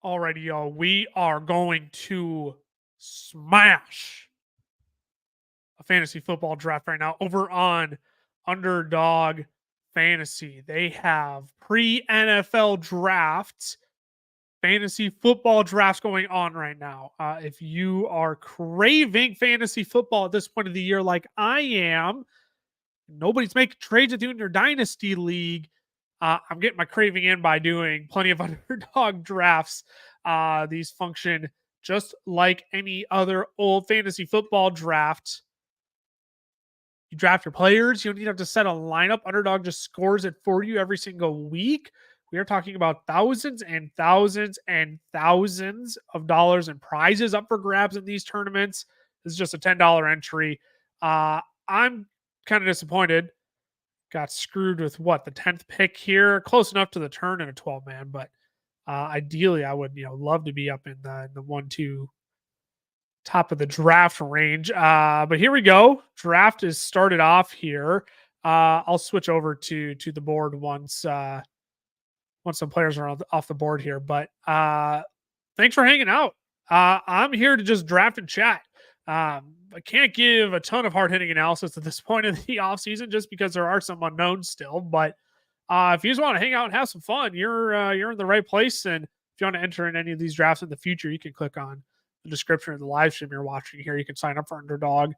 Alrighty, y'all. We are going to smash a fantasy football draft right now over on Underdog Fantasy. They have pre-NFL drafts, fantasy football drafts going on right now. If you are craving fantasy football at this point of the year, like I am, nobody's making trades with you in your dynasty league. I'm getting my craving in by doing plenty of underdog drafts. These function just like any other old fantasy football draft. You draft your players. You don't even have to set a lineup. Underdog just scores it for you every single week. We are talking about thousands and thousands and thousands of dollars in prizes up for grabs in these tournaments. This is just a $10 entry. I'm kind of disappointed. Got screwed with the 10th pick here, close enough to the turn in a 12-man, but ideally I would love to be up in the 1-2 top of the draft range. But here we go. Draft is started off here. I'll switch over to the board once some players are off the board here. But thanks for hanging out. I'm here to just draft and chat. I can't give a ton of hard-hitting analysis at this point of the offseason just because there are some unknowns still. But if you just want to hang out and have some fun, you're in the right place. And if you want to enter in any of these drafts in the future, you can click on the description of the live stream you're watching here. You can sign up for Underdog.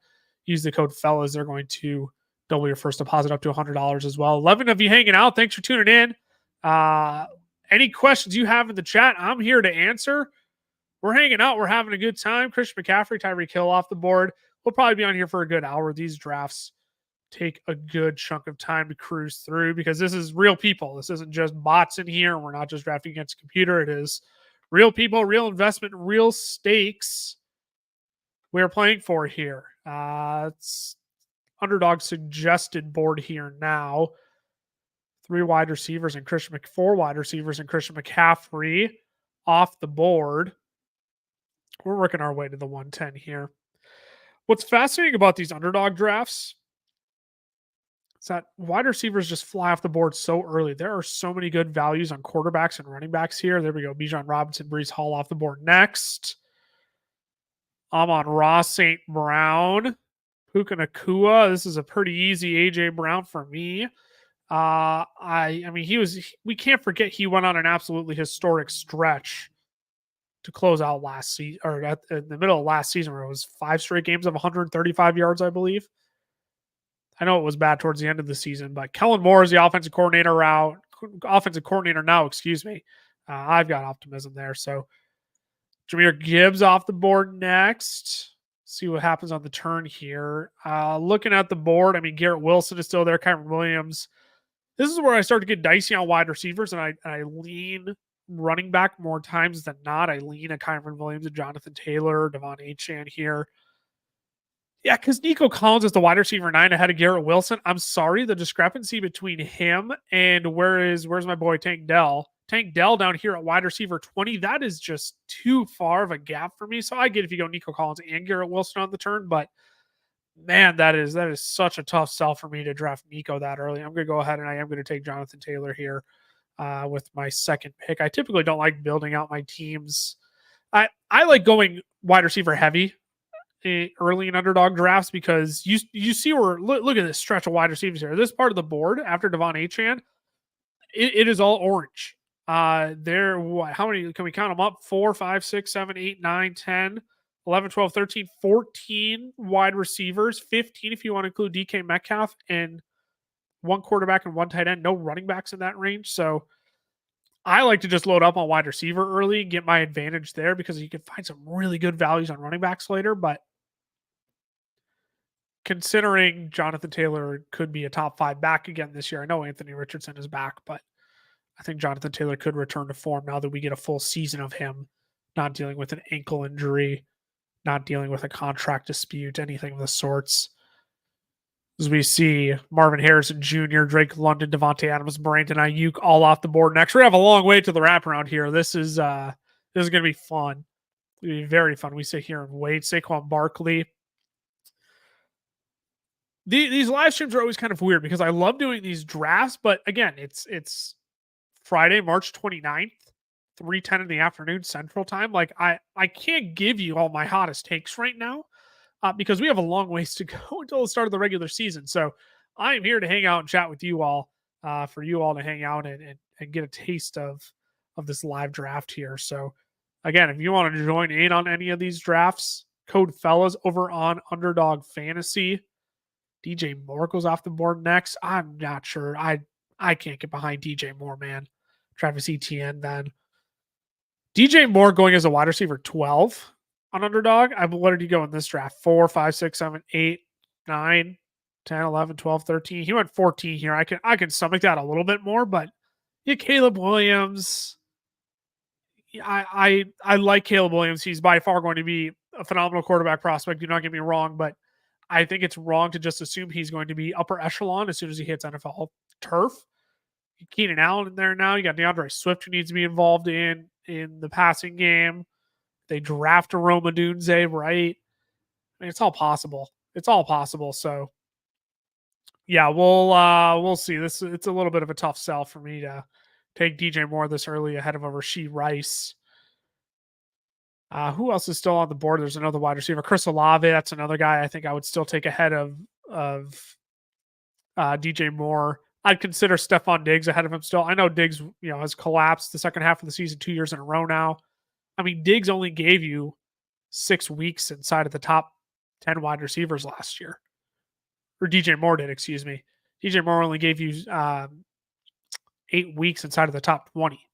Use the code FELLAS. They're going to double your first deposit up to $100 as well. 11 of you hanging out. Thanks for tuning in. Any questions you have in the chat, I'm here to answer. We're hanging out. We're having a good time. Christian McCaffrey, Tyreek Hill off the board. We'll probably be on here for a good hour. These drafts take a good chunk of time to cruise through because this is real people. This isn't just bots in here. We're not just drafting against a computer. It is real people, real investment, real stakes we're playing for here. It's Underdog suggested board here now. 4 wide receivers and Christian McCaffrey off the board. We're working our way to the 110 here. What's fascinating about these Underdog drafts is that wide receivers just fly off the board so early. There are so many good values on quarterbacks and running backs here. There we go. Bijan Robinson, Breece Hall off the board next. Amon-Ra St. Brown. Puka Nacua. This is a pretty easy A.J. Brown for me. I mean, we can't forget he went on an absolutely historic stretch to close out last season, or in the middle of last season, where it was 5 straight games of 135 yards, I believe. I know it was bad towards the end of the season, but Kellen Moore is the offensive coordinator now. Excuse me. I've got optimism there. So Jahmyr Gibbs off the board next. See what happens on the turn here. Looking at the board, I mean, Garrett Wilson is still there. Kyron Williams. This is where I start to get dicey on wide receivers, and I lean running back more times than not. I lean at Kyron Williams and Jonathan Taylor, Devon Achane here. Yeah, because Nico Collins is the wide receiver 9 ahead of Garrett Wilson. I'm sorry, the discrepancy between him and where's my boy Tank Dell? Tank Dell down here at wide receiver 20, that is just too far of a gap for me. So I get if you go Nico Collins and Garrett Wilson on the turn, but man, that is such a tough sell for me to draft Nico that early. I'm going to go ahead and I am going to take Jonathan Taylor here with my second pick. I typically don't like building out my teams. I like going wide receiver heavy early in Underdog drafts because you see where look at this stretch of wide receivers here. This part of the board after Devon Achane, it is all orange. How many can we count them up? 4, 5, 6, 7, 8, 9, 10, 11, 12, 13, 14 wide receivers, 15 if you want to include DK Metcalf, and 1 quarterback and 1 tight end. No running backs in that range. So I like to just load up on wide receiver early and get my advantage there because you can find some really good values on running backs later. But considering Jonathan Taylor could be a top 5 back again this year, I know Anthony Richardson is back, but I think Jonathan Taylor could return to form now that we get a full season of him, not dealing with an ankle injury, not dealing with a contract dispute, anything of the sorts. As we see Marvin Harrison Jr., Drake London, Devontae Adams, Brandon Ayuk all off the board next. We have a long way to the wraparound here. This is going to be fun. It's going to be very fun. We sit here and wait. Saquon Barkley. These live streams are always kind of weird because I love doing these drafts, but again, it's Friday, March 29th, 3:10 in the afternoon Central Time. Like I can't give you all my hottest takes right now because we have a long ways to go until the start of the regular season. So I am here to hang out and chat with you all, for you all to hang out and get a taste of this live draft here. So again, if you want to join in on any of these drafts, code fellas over on Underdog Fantasy. DJ Moore goes off the board next. I'm not sure. I can't get behind DJ Moore, man. Travis Etienne then. DJ Moore going as a wide receiver 12 on Underdog. What did he go in this draft? 4, 5, 6, 7, 8, 9, 10, 11, 12, 13. He went 14 here. I can stomach that a little bit more, but yeah, Caleb Williams. I like Caleb Williams. He's by far going to be a phenomenal quarterback prospect. Do not get me wrong, but I think it's wrong to just assume he's going to be upper echelon as soon as he hits NFL turf. Keenan Allen in there now. You got DeAndre Swift who needs to be involved in the passing game. They draft a Roma Dunze, right? I mean, it's all possible. It's all possible. So yeah, we'll see. It's a little bit of a tough sell for me to take DJ Moore this early ahead of a Rashee Rice. Who else is still on the board? There's another wide receiver, Chris Olave. That's another guy I think I would still take ahead of DJ Moore. I'd consider Stephon Diggs ahead of him still. I know Diggs, has collapsed the second half of the season 2 years in a row now. I mean, Diggs only gave you 6 weeks inside of the top 10 wide receivers last year. Or DJ Moore did, excuse me. DJ Moore only gave you 8 weeks inside of the top 20.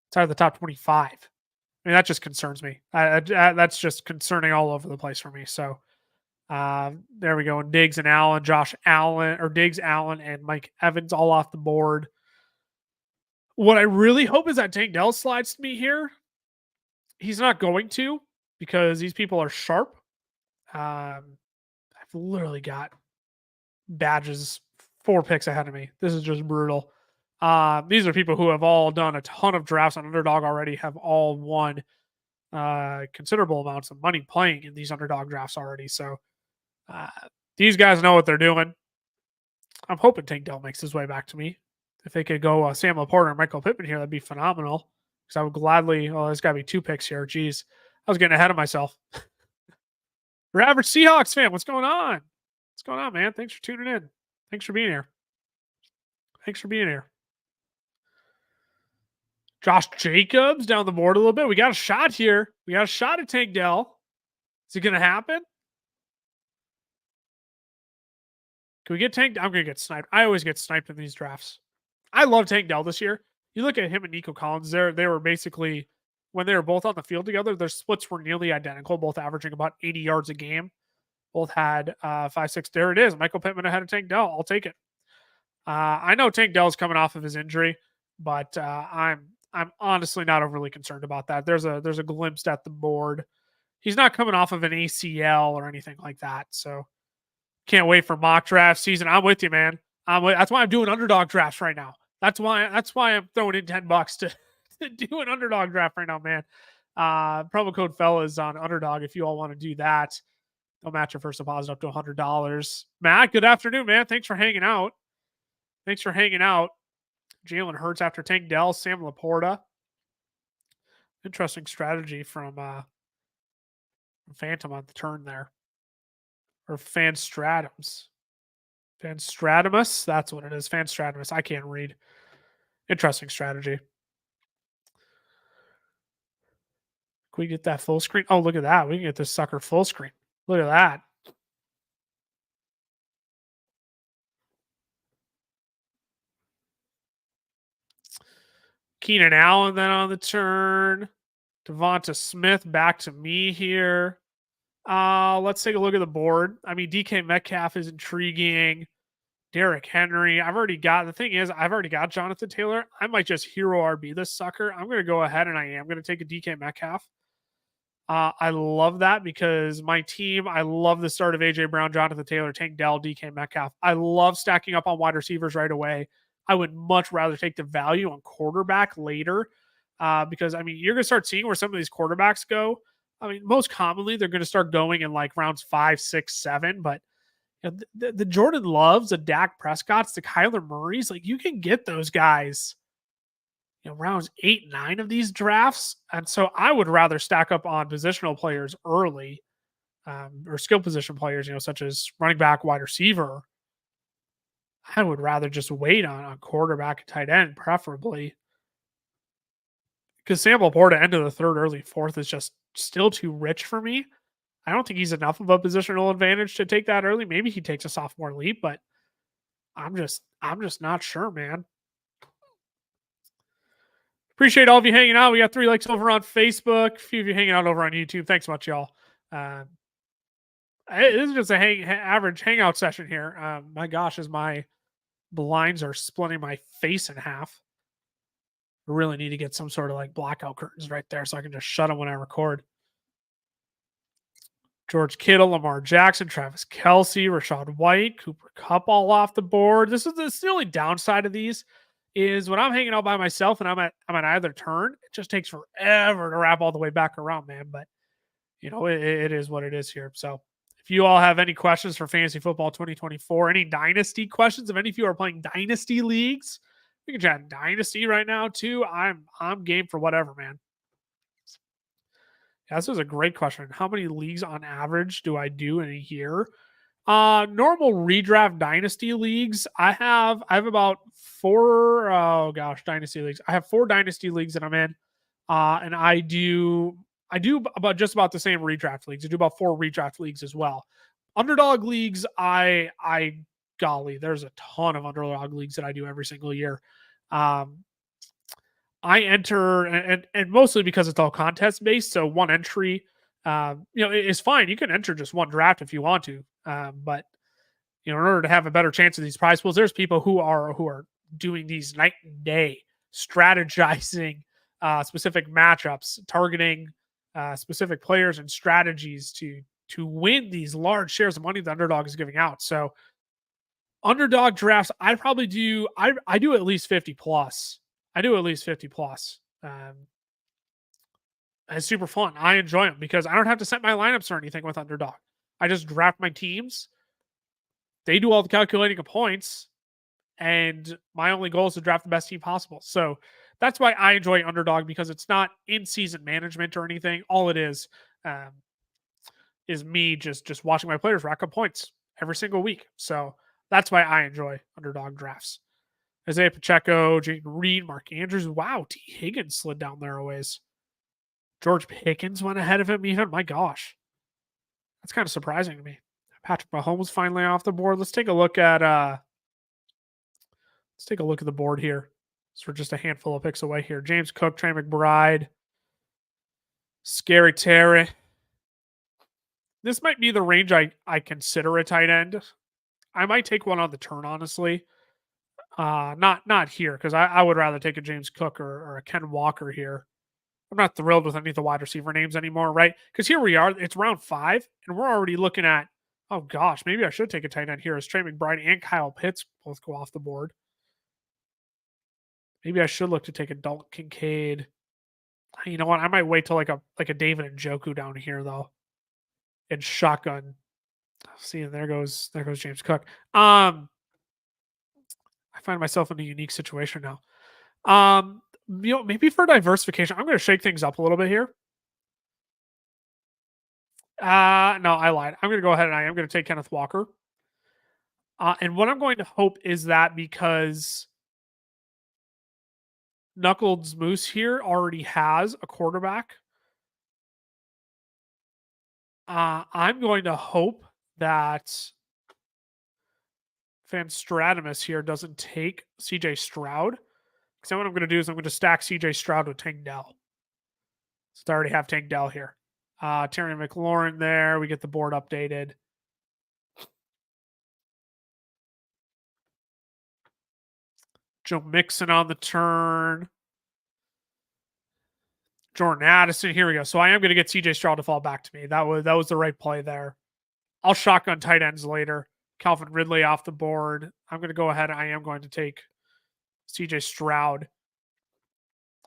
Inside of the top 25. I mean, that just concerns me. That's just concerning all over the place for me. So, there we go. And Diggs and Allen, Diggs, Allen, and Mike Evans all off the board. What I really hope is that Tank Dell slides to me here. He's not going to because these people are sharp. I've literally got badges 4 picks ahead of me. This is just brutal. These are people who have all done a ton of drafts on Underdog already, have all won considerable amounts of money playing in these Underdog drafts already. So these guys know what they're doing. I'm hoping Tank Dell makes his way back to me. If they could go Sam Laporta and Michael Pittman here, that'd be phenomenal. Because I would gladly, there's got to be 2 picks here. Jeez, I was getting ahead of myself. Your average Seahawks fan, what's going on? What's going on, man? Thanks for tuning in. Thanks for being here. Josh Jacobs down the board a little bit. We got a shot here. We got a shot at Tank Dell. Is it going to happen? Can we get Tank? I'm going to get sniped. I always get sniped in these drafts. I love Tank Dell this year. You look at him and Nico Collins, they were basically, when they were both on the field together, their splits were nearly identical, both averaging about 80 yards a game. Both had 5-6. There it is. Michael Pittman ahead of Tank Dell. I'll take it. I know Tank Dell's coming off of his injury, but I'm honestly not overly concerned about that. There's a glimpse at the board. He's not coming off of an ACL or anything like that. So can't wait for mock draft season. I'm with you, man. That's why I'm doing Underdog drafts right now. That's why I'm throwing in $10 to do an Underdog draft right now, man. Promo code fellas on Underdog if you all want to do that. They'll match your first deposit up to $100. Matt, good afternoon, man. Thanks for hanging out. Jalen Hurts after Tank Dell, Sam Laporta. Interesting strategy from Phantom on the turn there. Or Fanstradamus. That's what it is. Fanstradamus. I can't read. Interesting strategy. Can we get that full screen? Oh, look at that. We can get this sucker full screen. Look at that. Keenan Allen then on the turn. Devonta Smith back to me here. Let's take a look at the board. I mean, DK Metcalf is intriguing. Derrick Henry. I've already got Jonathan Taylor. I might just hero RB this sucker. I'm going to go ahead and I am going to take a DK Metcalf. I love that because my team, I love the start of AJ Brown, Jonathan Taylor, Tank Dell, DK Metcalf. I love stacking up on wide receivers right away. I would much rather take the value on quarterback later because, I mean, you're going to start seeing where some of these quarterbacks go. I mean, most commonly, they're going to start going in like rounds 5, 6, 7. But the Jordan Loves, the Dak Prescotts, the Kyler Murrays, like you can get those guys rounds 8, 9 of these drafts. And so I would rather stack up on positional players early, or skill position players, such as running back, wide receiver. I would rather just wait on quarterback and tight end, preferably. Because Sam Laporta, end of the third, early fourth, is just still too rich for me. I don't think he's enough of a positional advantage to take that early. Maybe he takes a sophomore leap, but I'm just not sure, man. Appreciate all of you hanging out. We got 3 likes over on Facebook. A few of you hanging out over on YouTube. Thanks much, y'all. This is just a average hangout session here. My gosh, as my blinds are splitting my face in half. I really need to get some sort of like blackout curtains right there so I can just shut them when I record. George Kittle, Lamar Jackson, Travis Kelce, Rashad White, Cooper Kupp all off the board. This is the only downside of these is when I'm hanging out by myself and I'm at either turn, it just takes forever to wrap all the way back around, man. But it is what it is here. So if you all have any questions for Fantasy Football 2024, any dynasty questions, if any of you are playing dynasty leagues, we can chat dynasty right now too. I'm game for whatever, man. Yeah, this is a great question. How many leagues on average do I do in a year? Normal redraft dynasty leagues. I have about 4. Oh gosh, dynasty leagues. I have 4 dynasty leagues that I'm in, and I do about just about the same redraft leagues. I do about 4 redraft leagues as well. Underdog leagues. Golly, there's a ton of underdog leagues that I do every single year. I enter and mostly because it's all contest based. So one entry, is fine. You can enter just one draft if you want to. But in order to have a better chance of these prize pools, there's people who are doing these night and day, strategizing specific matchups, targeting specific players and strategies to win these large shares of money the underdog is giving out. So underdog drafts, I probably do. I do at least 50 plus. I do at least 50 plus. It's super fun. I enjoy them because I don't have to set my lineups or anything with underdog. I just draft my teams. They do all the calculating of points, and my only goal is to draft the best team possible. So that's why I enjoy underdog, because it's not in-season management or anything. All it is me just watching my players rack up points every single week. So that's why I enjoy underdog drafts. Isaiah Pacheco, Jaden Reed, Mark Andrews. Wow, T. Higgins slid down there a ways. George Pickens went ahead of him even. My gosh. That's kind of surprising to me. Patrick Mahomes finally off the board. Let's take a look at the board here. So we're just a handful of picks away here. James Cook, Trey McBride, Scary Terry. This might be the range I consider a tight end. I might take one on the turn, honestly. Not here, because I would rather take a James Cook or a Ken Walker here. I'm not thrilled with any of the wide receiver names anymore, right? Because here we are, it's round 5, and we're already looking at, oh gosh, maybe I should take a tight end here as Trey McBride and Kyle Pitts both go off the board. Maybe I should look to take a Dalton Kincaid. You know what? I might wait till like a David Njoku down here though, and shotgun. See, and there goes James Cook. I find myself in a unique situation now. Maybe for diversification, I'm going to shake things up a little bit here. No, I lied. I'm going to go ahead and I am going to take Kenneth Walker. And what I'm going to hope is that because Knuckles Moose here already has a quarterback, I'm going to hope that Van Stratamus here doesn't take CJ Stroud. Because what I'm going to do is I'm going to stack CJ Stroud with Tank Dell. So I already have Tank Dell here. Terry McLaurin there. We get the board updated. Joe Mixon on the turn. Jordan Addison. Here we go. So I am going to get CJ Stroud to fall back to me. That was the right play there. I'll shotgun tight ends later. Calvin Ridley off the board. I'm going to go ahead. I am going to take CJ Stroud,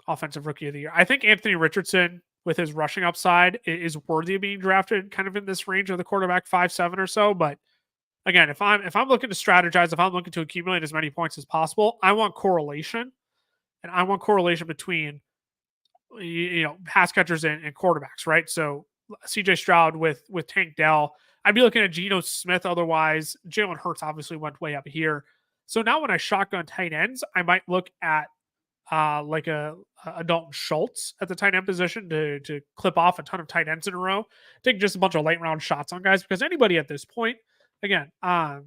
offensive rookie of the year. I think Anthony Richardson, with his rushing upside, is worthy of being drafted kind of in this range of the quarterback 5-7 or so. But again, if I'm looking to strategize, if I'm looking to accumulate as many points as possible, I want correlation. and I want correlation between pass catchers and quarterbacks, right? So CJ Stroud with Tank Dell. I'd be looking at Geno Smith otherwise. Jalen Hurts obviously went way up here. So now when I shotgun tight ends, I might look at like a Dalton Schultz at the tight end position to clip off a ton of tight ends in a row, take just a bunch of late round shots on guys because anybody at this point, again, I'll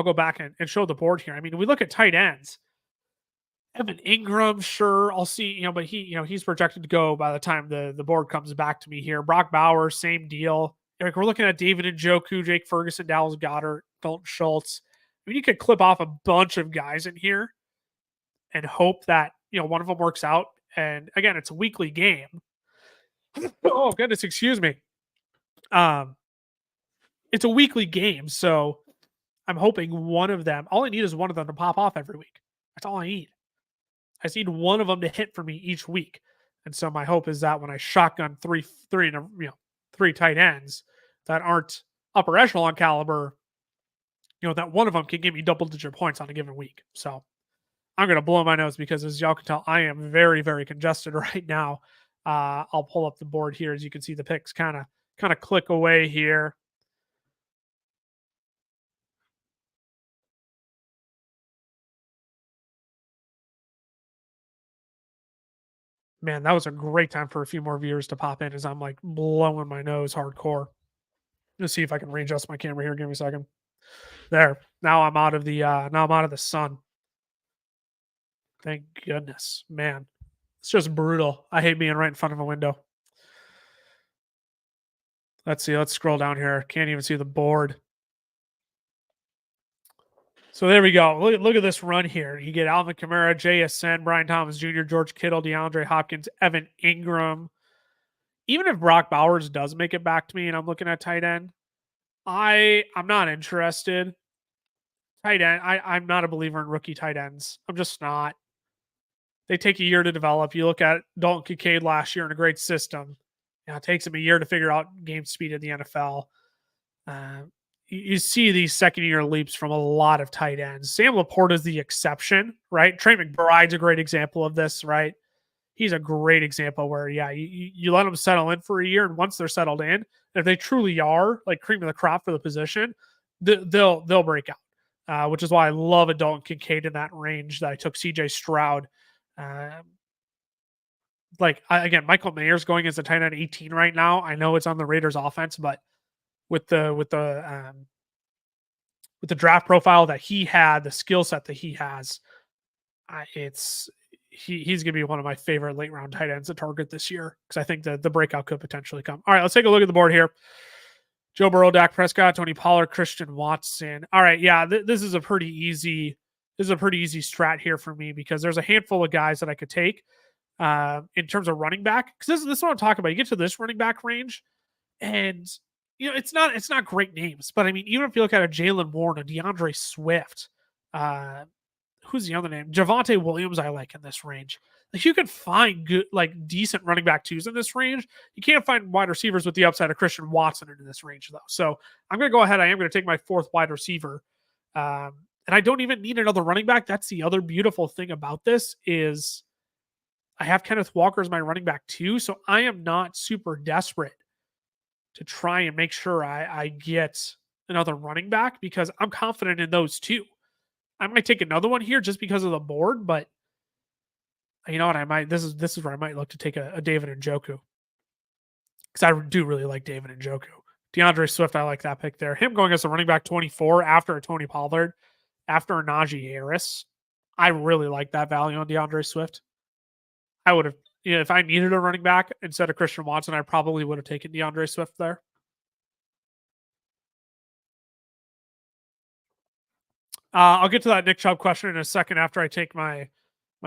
go back and show the board here. I mean, we look at tight ends. Evan Ingram, sure, I'll see, but he's projected to go by the time the board comes back to me here. Brock Bowers, same deal. Like we're looking at David Njoku, Jake Ferguson, Dallas Goedert, Dalton Schultz. I mean, you could clip off a bunch of guys in here and hope that one of them works out. And again, it's a weekly game. Oh goodness, excuse me. It's a weekly game, so I'm hoping one of them. All I need is one of them to pop off every week. That's all I need. I just need one of them to hit for me each week. And so my hope is that when I shotgun three tight ends that aren't upper echelon caliber, that one of them can give me double-digit points on a given week. So I'm going to blow my nose because, as y'all can tell, I am very, very congested right now. I'll pull up the board here. As you can see, the picks kind of click away here. Man, that was a great time for a few more viewers to pop in as I'm like blowing my nose hardcore. Let's see if I can readjust my camera here. Give me a second. There. Now I'm out of the sun. Thank goodness. Man. It's just brutal. I hate being right in front of a window. Let's see. Let's scroll down here. Can't even see the board. So there we go. Look at this run here. You get Alvin Kamara, JSN, Brian Thomas Jr., George Kittle, DeAndre Hopkins, Evan Ingram. Even if Brock Bowers does make it back to me and I'm looking at tight end, I'm not interested. Tight end, I'm not a believer in rookie tight ends. I'm just not. They take a year to develop. You look at Dalton Kincaid last year in a great system. It takes him a year to figure out game speed in the NFL. You see these second-year leaps from a lot of tight ends. Sam Laporta is the exception, right? Trey McBride's a great example of this, right? He's a great example where, you let them settle in for a year, and once they're settled in, if they truly are like cream of the crop for the position, they'll break out. Which is why I love a Dalton Kincaid in that range that I took CJ Stroud. Again, Michael Mayer's going as a tight end 18 right now. I know it's on the Raiders offense, but with the draft profile that he had, the skill set that he has, he's going to be one of my favorite late round tight ends to target this year because I think the breakout could potentially come. All right, let's take a look at the board here. Joe Burrow, Dak Prescott, Tony Pollard, Christian Watson. All right, yeah, this is a pretty easy strat here for me because there's a handful of guys that I could take in terms of running back. Because this is what I'm talking about. You get to this running back range, and it's not great names, but I mean, even if you look at a Jalen Warren, a DeAndre Swift, who's the other name? Javonte Williams, I like in this range. Like you can find good, like decent running back twos in this range. You can't find wide receivers with the upside of Christian Watson in this range, though. So I'm going to go ahead. I am going to take my fourth wide receiver, and I don't even need another running back. That's the other beautiful thing about this is I have Kenneth Walker as my running back too. So I am not super desperate to try and make sure I get another running back because I'm confident in those two. I might take another one here just because of the board, but you know what? This is where I might look to take a David Njoku because I do really like David Njoku. DeAndre Swift, I like that pick there. Him going as a running back 24 after a Tony Pollard, after a Najee Harris. I really like that value on DeAndre Swift. I would have, if I needed a running back instead of Christian Watson, I probably would have taken DeAndre Swift there. I'll get to that Nick Chubb question in a second after I take my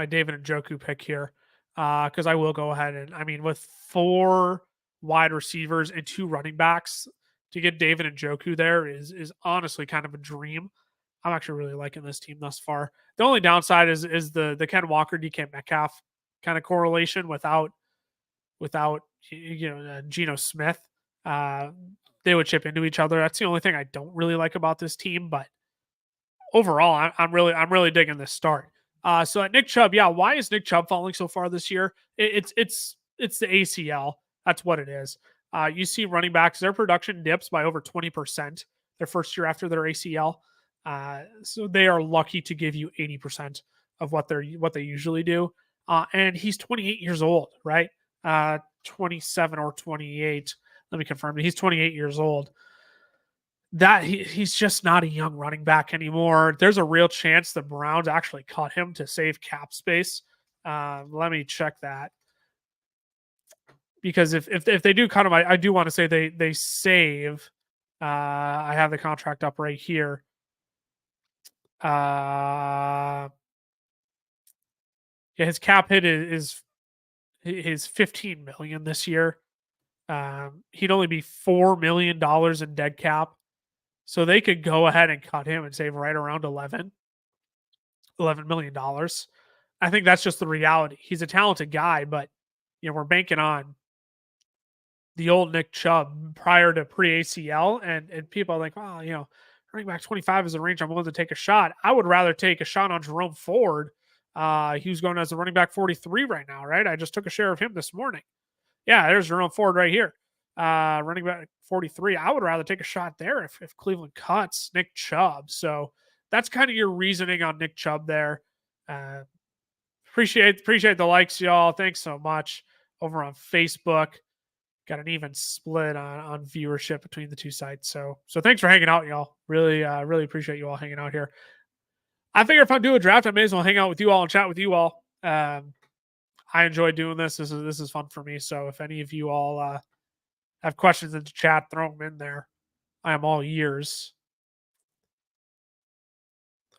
David Njoku pick here, because I will go ahead and, I mean, with 4 wide receivers and 2 running backs, to get David Njoku there is honestly kind of a dream. I'm actually really liking this team thus far. The only downside is the Ken Walker, DK Metcalf kind of correlation without Geno Smith. They would chip into each other. That's the only thing I don't really like about this team, but overall, I'm really digging this start. So at Nick Chubb, yeah, why is Nick Chubb falling so far this year? It's the ACL. That's what it is. You see running backs, their production dips by over 20% their first year after their ACL. So they are lucky to give you 80% of what they usually do. And he's 28 years old, right? 27 or 28. Let me confirm. He's 28 years old. He's just not a young running back anymore. There's a real chance the Browns actually cut him to save cap space. Let me check that, because if they do cut him, I do want to say they save. I have the contract up right here. Yeah, his cap hit is his 15 million this year. He'd only be $4 million in dead cap. So they could go ahead and cut him and save right around $11 million. I think that's just the reality. He's a talented guy, but we're banking on the old Nick Chubb prior to pre-ACL, and people are like, oh, running back 25 is a range I'm willing to take a shot. I would rather take a shot on Jerome Ford. He's going as a running back 43 right now, right? I just took a share of him this morning. Yeah, there's Jerome Ford right here. Running back 43. I would rather take a shot there if Cleveland cuts Nick Chubb. So that's kind of your reasoning on Nick Chubb there. Appreciate the likes, y'all. Thanks so much. Over on Facebook, got an even split on viewership between the two sites. So thanks for hanging out, y'all. Really appreciate you all hanging out here. I figure if I do a draft, I may as well hang out with you all and chat with you all. I enjoy doing this. This is fun for me. So if any of you all have questions in the chat, throw them in there. I am all ears.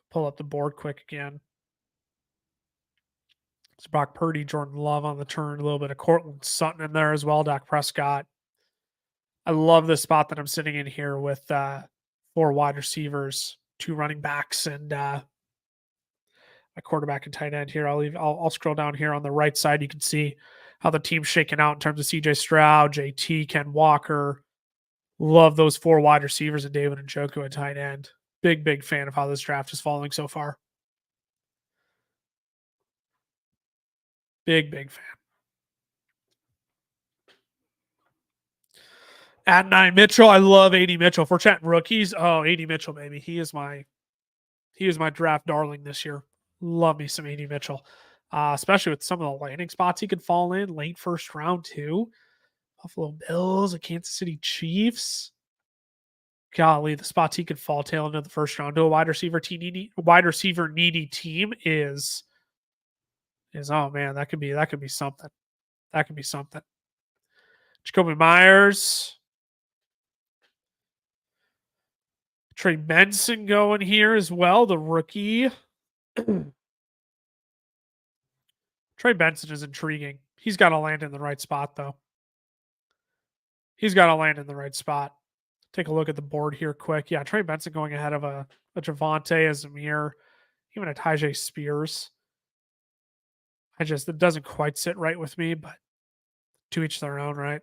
Pull up the board quick again. It's Brock Purdy, Jordan Love on the turn, a little bit of Cortland Sutton in there as well, Dak Prescott. I love the spot that I'm sitting in here with 4 wide receivers, 2 running backs, and a quarterback and tight end here. I'll scroll down here on the right side. You can see how the team's shaking out in terms of CJ Stroud, JT, Ken Walker. Love those 4 wide receivers and David Njoku at tight end. Big fan of how this draft is falling so far. Big fan. At 9, Mitchell. I love AD Mitchell. If we're chatting rookies, AD Mitchell, baby. He is my draft darling this year. Love me some AD Mitchell. Especially with some of the landing spots he could fall in late first round too. Buffalo Bills, the Kansas City Chiefs. Golly, the spots he could fall tail into the first round to a wide receiver needy team is oh man, that could be something. That could be something. Jacoby Myers. Trey Benson going here as well, the rookie. Trey Benson is intriguing. He's got to land in the right spot, though. He's got to land in the right spot. Take a look at the board here quick. Yeah, Trey Benson going ahead of a Javonte, a Zamir, even a Tyjae Spears. It doesn't quite sit right with me, but to each their own, right?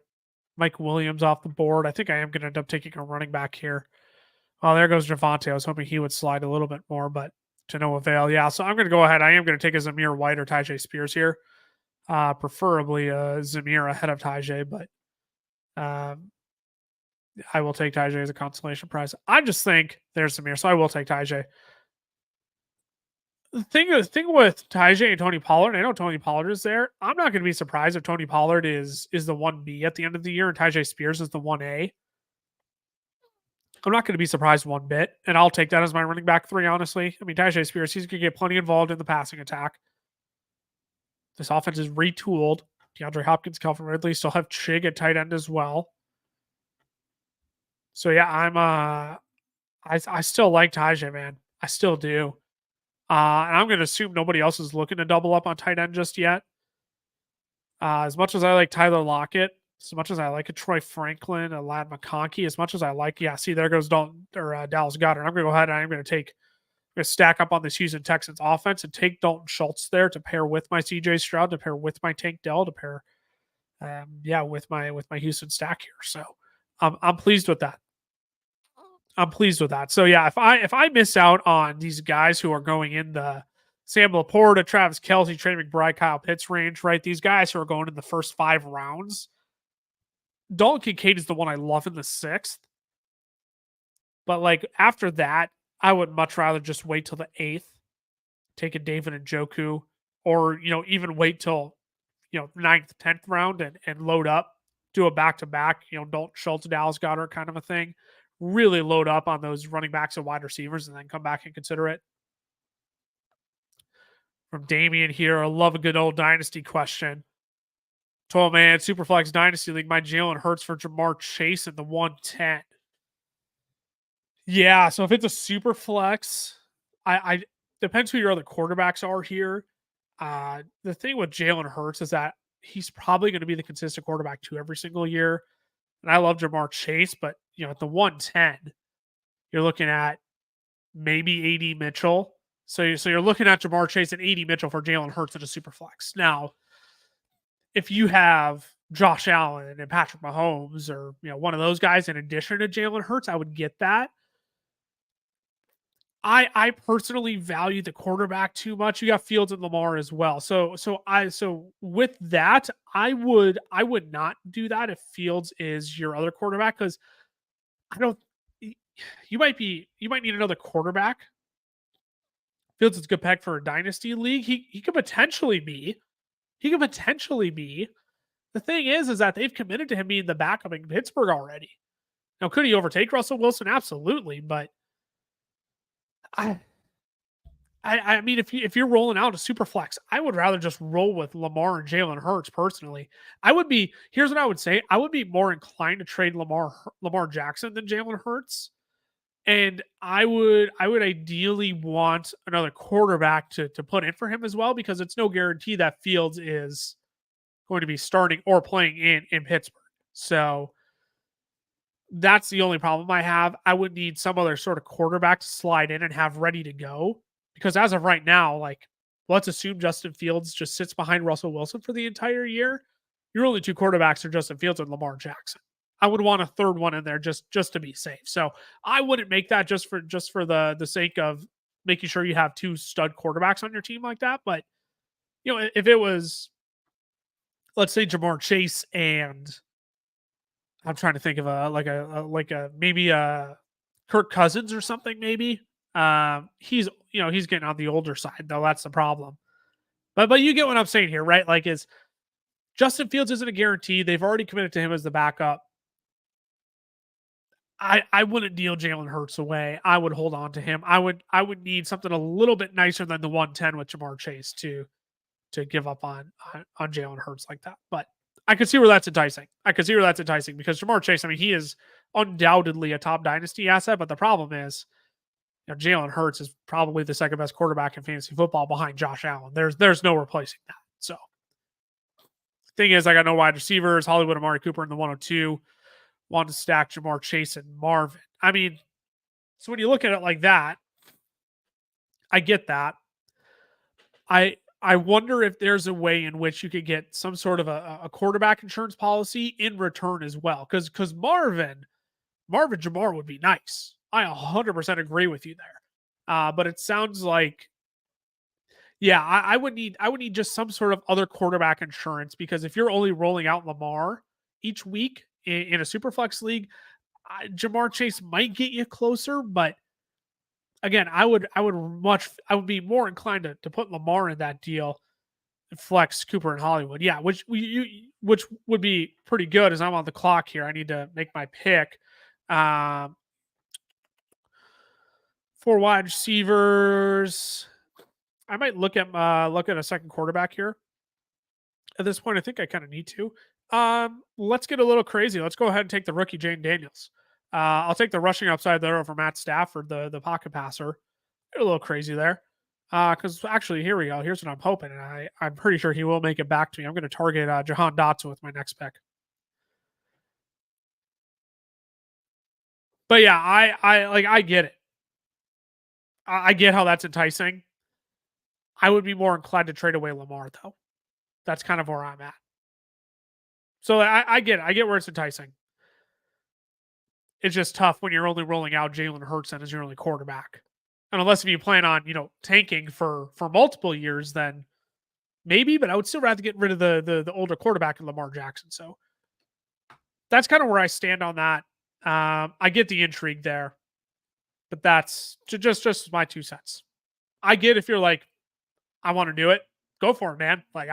Mike Williams off the board. I think I am going to end up taking a running back here. Oh, there goes Javonte. I was hoping he would slide a little bit more, but to no avail. Yeah, so I'm going to go ahead. I am going to take a Zamir White or Tyjae Spears here. Preferably Zamir ahead of Tyjae, but I will take Tyjae as a consolation prize. I just think there's Zamir, so I will take Tyjae. The thing with Tyjae and Tony Pollard, I know Tony Pollard is there. I'm not going to be surprised if Tony Pollard is the 1B at the end of the year and Tyjae Spears is the 1A. I'm not going to be surprised one bit, and I'll take that as my running back 3, honestly. I mean, Tyjae Spears, he's going to get plenty involved in the passing attack. This offense is retooled. DeAndre Hopkins, Calvin Ridley, still have Chig at tight end as well. So, yeah, I still like Tyjae, man. I still do. And I'm going to assume nobody else is looking to double up on tight end just yet. As much as I like Tyler Lockett, as much as I like a Troy Franklin, a Ladd McConkey, as much as I like, see, there goes Dallas Goedert. I'm going to go ahead and I'm going to stack up on this Houston Texans offense and take Dalton Schultz there to pair with my CJ Stroud, to pair with my Tank Dell, to pair, with my Houston stack here. So I'm pleased with that. So yeah, if I miss out on these guys who are going in the Sam Laporta, Travis Kelce, Trey McBride, Kyle Pitts range, right? These guys who are going in the first 5 rounds. Dalton Kincaid is the one I love in the 6th. But like after that, I would much rather just wait till the 8th, take a David Njoku, or even wait till 9th, 10th round and load up, do a back to back, Dalton Schultz, Dallas Goedert kind of a thing. Really load up on those running backs and wide receivers, and then come back and consider it. From Damien here, I love a good old dynasty question. 12-man Superflex Dynasty League, my Jalen Hurts for Jamar Chase in the 110. Yeah, so if it's a super flex, I depends who your other quarterbacks are here. The thing with Jalen Hurts is that he's probably going to be the consistent quarterback too every single year. And I love Jamar Chase, but at the 110, you're looking at maybe AD Mitchell. So you're looking at Jamar Chase and AD Mitchell for Jalen Hurts in a super flex. Now, if you have Josh Allen and Patrick Mahomes or one of those guys in addition to Jalen Hurts, I would get that. I personally value the quarterback too much. You got Fields and Lamar as well. So with that, I would not do that if Fields is your other quarterback, because I don't you might need another quarterback. Fields is a good pick for a dynasty league. He could potentially be. The thing is that they've committed to him being the backup in Pittsburgh already. Now, could he overtake Russell Wilson? Absolutely, but I mean, if you're rolling out a super flex, I would rather just roll with Lamar and Jalen Hurts personally. Here's what I would say. I would be more inclined to trade Lamar Jackson than Jalen Hurts. And I would ideally want another quarterback to put in for him as well, because it's no guarantee that Fields is going to be starting or playing in Pittsburgh. So that's the only problem I have. I would need some other sort of quarterback to slide in and have ready to go. Because as of right now, like, let's assume Justin Fields just sits behind Russell Wilson for the entire year. Your only 2 quarterbacks are Justin Fields and Lamar Jackson. I would want a third one in there just to be safe. So I wouldn't make that just for the sake of making sure you have 2 stud quarterbacks on your team like that. But if it was, let's say, Jamar Chase and I'm trying to think of maybe a Kirk Cousins or something, maybe. He's getting on the older side though. That's the problem. But you get what I'm saying here, right? Like, is Justin Fields isn't a guarantee. They've already committed to him as the backup. I wouldn't deal Jalen Hurts away. I would hold on to him. I would need something a little bit nicer than the 110 with Jamar Chase to give up on Jalen Hurts like that. But I could see where that's enticing. Because Jamar Chase, I mean, he is undoubtedly a top dynasty asset, but the problem is, Jalen Hurts is probably the second best quarterback in fantasy football behind Josh Allen. There's no replacing that. So thing is, I got no wide receivers. Hollywood, Amari Cooper in the 102. Want to stack Jamar Chase and Marvin. I mean, so when you look at it like that, I get that. I wonder if there's a way in which you could get some sort of a quarterback insurance policy in return as well. Because Marvin Jamar would be nice. I 100% agree with you there. But it sounds like, yeah, I would need just some sort of other quarterback insurance, because if you're only rolling out Lamar each week in a superflex league, Jamar Chase might get you closer, but again, I would be more inclined to put Lamar in that deal, flex Cooper and Hollywood. Yeah, which would be pretty good as I'm on the clock here. I need to make my pick. For wide receivers, I might look at a second quarterback here. At this point, I think I kind of need to. Let's get a little crazy. Let's go ahead and take the rookie Jane Daniels. I'll take the rushing upside there over Matt Stafford, the pocket passer. Get a little crazy there. Because actually, here we go. Here's what I'm hoping, and I'm pretty sure he will make it back to me. I'm going to target Jahan Dotson with my next pick. But yeah, I get it. I get how that's enticing. I would be more inclined to trade away Lamar, though. That's kind of where I'm at. So I get it. I get where it's enticing. It's just tough when you're only rolling out Jalen Hurts as your only quarterback. And unless if you plan on, tanking for multiple years, then maybe, but I would still rather get rid of the older quarterback in Lamar Jackson. So that's kind of where I stand on that. I get the intrigue there, but that's just my 2 cents. I get if you're like, I want to do it, go for it, man. Like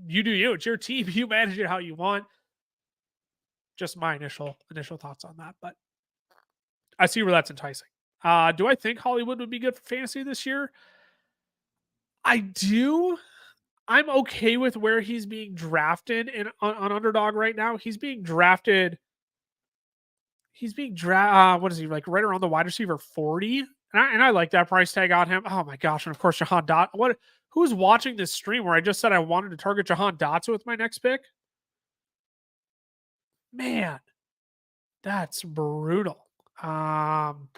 you do you. It's your team. You manage it how you want. Just my initial thoughts on that, but I see where that's enticing. Do I think Hollywood would be good for fantasy this year? I do. I'm okay with where he's being drafted on Underdog right now. He's being drafted. What is he, like, right around the wide receiver 40? And I like that price tag on him. Oh my gosh! And of course, Jahan Dot. Who's watching this stream where I just said I wanted to target Jahan Dotson with my next pick? Man, that's brutal. I'll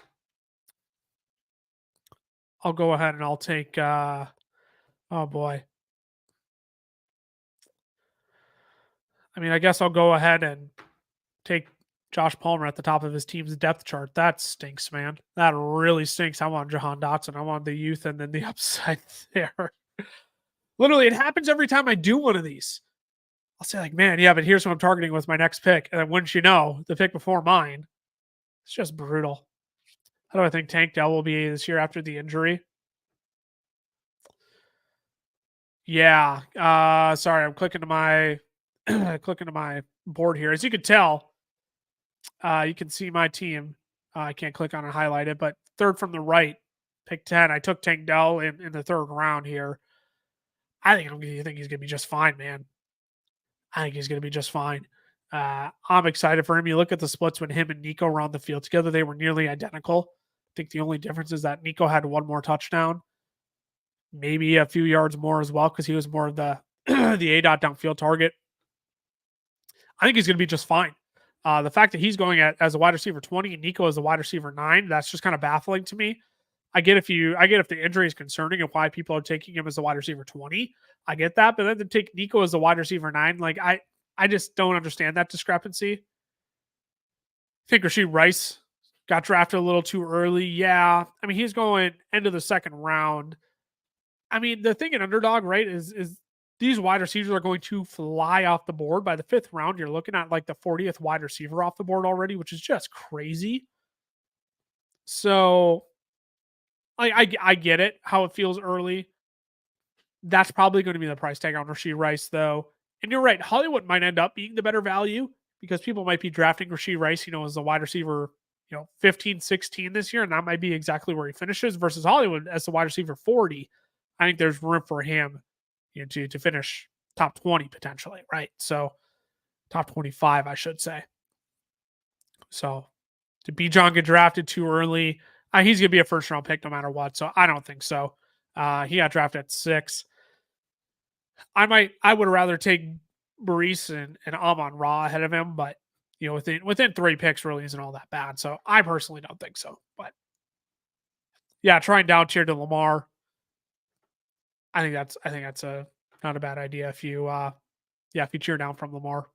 go ahead and I'll take. Oh boy. I mean, I guess I'll go ahead and take Josh Palmer at the top of his team's depth chart. That stinks, man. That really stinks. I want Jahan Dotson. I want the youth and then the upside there. Literally, it happens every time I do one of these. I'll say, like, man, yeah, but here's what I'm targeting with my next pick. And then wouldn't you know, the pick before mine, it's just brutal. How do I think Tank Dell will be this year after the injury? Yeah. Sorry, I'm clicking to my board here. As you can tell, you can see my team. I can't click on and highlight it, but third from the right, pick 10. I took Tank Dell in the third round here. I think he's going to be just fine, man. I think he's going to be just fine. I'm excited for him. You look at the splits when him and Nico were on the field together, they were nearly identical. I think the only difference is that Nico had one more touchdown, maybe a few yards more as well, because he was more of the the A-dot downfield target. I think he's going to be just fine. The fact that he's going as a wide receiver 20 and Nico as a wide receiver 9, that's just kind of baffling to me. I get if the injury is concerning and why people are taking him as a wide receiver 20. I get that, but then to take Nico as a wide receiver 9, like I just don't understand that discrepancy. I think Rashee Rice got drafted a little too early. Yeah. I mean, he's going end of the second round. I mean, the thing in Underdog, right, is these wide receivers are going to fly off the board. By the 5th round, you're looking at like the 40th wide receiver off the board already, which is just crazy. So I get it, how it feels early. That's probably going to be the price tag on Rashee Rice, though. And you're right, Hollywood might end up being the better value because people might be drafting Rashee Rice, as a wide receiver, 15, 16 this year, and that might be exactly where he finishes versus Hollywood as the wide receiver 40. I think there's room for him to finish top 20 potentially, right? So top 25, I should say. So to Bijan get drafted too early, he's going to be a first round pick no matter what. So I don't think so. He got drafted at 6. I would rather take Maurice and Amon-Ra ahead of him, but within 3 picks really isn't all that bad. So I personally don't think so. But yeah, trying down tier to Lamar. I think that's not a bad idea if you cheer down from Lamar.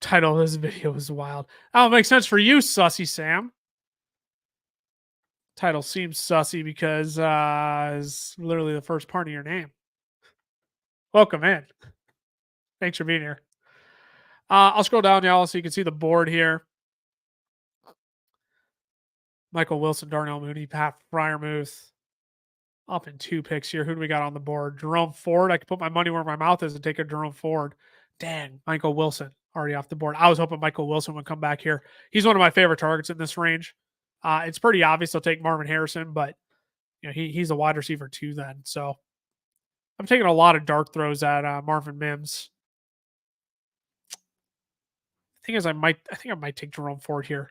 Title of this video is wild. Oh, it makes sense for you, Sussy Sam. Title seems sussy because is literally the first part of your name. Welcome in. Thanks for being here. I'll scroll down, y'all, so you can see the board here. Michael Wilson, Darnell Mooney, Pat Fryermuth. Up in 2 picks here. Who do we got on the board? Jerome Ford. I could put my money where my mouth is and take a Jerome Ford. Dang, Michael Wilson already off the board. I was hoping Michael Wilson would come back here. He's one of my favorite targets in this range. It's pretty obvious I'll take Marvin Harrison, but he's a wide receiver too then. So I'm taking a lot of dart throws at Marvin Mims. The thing is, I think I might take Jerome Ford here.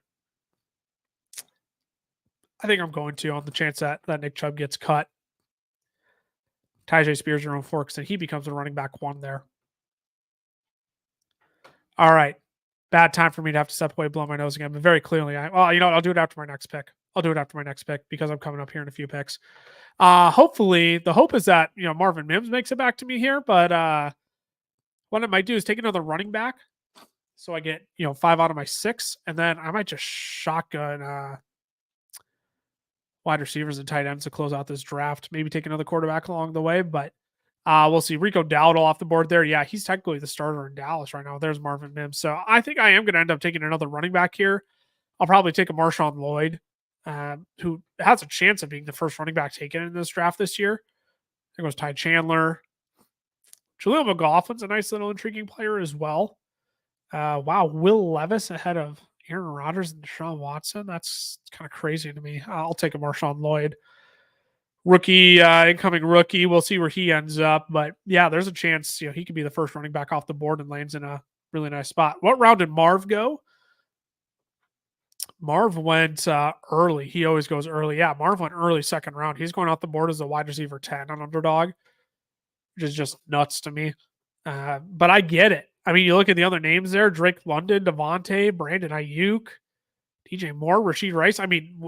I think I'm going to on the chance that Nick Chubb gets cut. Tyjae Spears, Jerome Ford, and he becomes a running back 1 there. All right. Bad time for me to have to step away, blow my nose again, but very clearly, I'll do it after my next pick. Because I'm coming up here in a few picks. Hopefully, the hope is that, Marvin Mims makes it back to me here, but what I might do is take another running back. So I get, 5 out of my 6, and then I might just shotgun wide receivers and tight ends to close out this draft. Maybe take another quarterback along the way, but we'll see. Rico Dowdle off the board there. Yeah, he's technically the starter in Dallas right now. There's Marvin Mims. So I think I am going to end up taking another running back here. I'll probably take a Marshawn Lloyd, who has a chance of being the first running back taken in this draft this year. There goes Ty Chandler. Jaleel McLaughlin's a nice little intriguing player as well. Wow, Will Levis ahead of Aaron Rodgers and Deshaun Watson. That's kind of crazy to me. I'll take a Marshawn Lloyd. Rookie, incoming rookie. We'll see where he ends up. But yeah, there's a chance he could be the first running back off the board and lands in a really nice spot. What round did Marv go? Marv went early. He always goes early. Yeah, Marv went early second round. He's going off the board as a wide receiver 10 on Underdog, which is just nuts to me. But I get it. I mean, you look at the other names there: Drake London, Devontae, Brandon Ayuk, DJ Moore, Rashid Rice. I mean,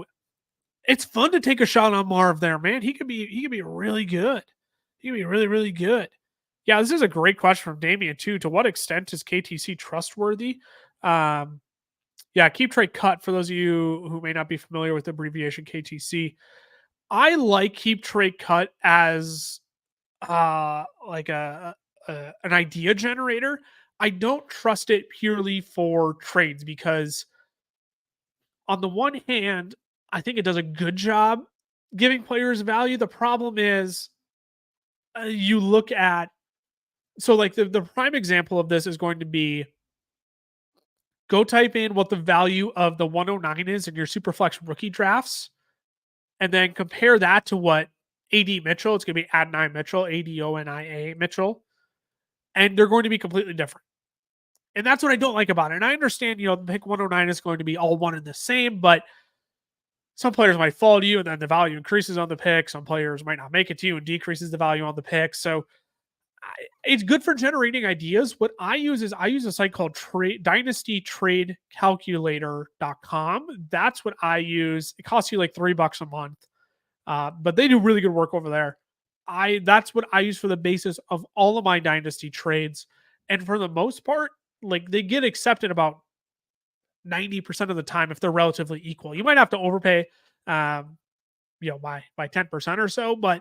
it's fun to take a shot on Marv there, man. He could be really good. He could be really, really good. Yeah, this is a great question from Damian too. To what extent is KTC trustworthy? Yeah, keep trade cut for those of you who may not be familiar with the abbreviation KTC. I like keep trade cut as like an idea generator. I don't trust it purely for trades because on the one hand, I think it does a good job giving players value. The problem is you look at, so like the prime example of this is going to be, go type in what the value of the 109 is in your Superflex rookie drafts, and then compare that to what AD Mitchell, it's going to be Adonai Mitchell, ADONIA Mitchell, and they're going to be completely different. And that's what I don't like about it. And I understand, the pick 109 is going to be all one and the same, but some players might fall to you and then the value increases on the pick. Some players might not make it to you and decreases the value on the pick. So it's good for generating ideas. What I use is a site called dynastytradecalculator.com. That's what I use. It costs you like $3 a month. But they do really good work over there. That's what I use for the basis of all of my dynasty trades. And for the most part, like, they get accepted about 90% of the time if they're relatively equal. You might have to overpay, by 10% or so, but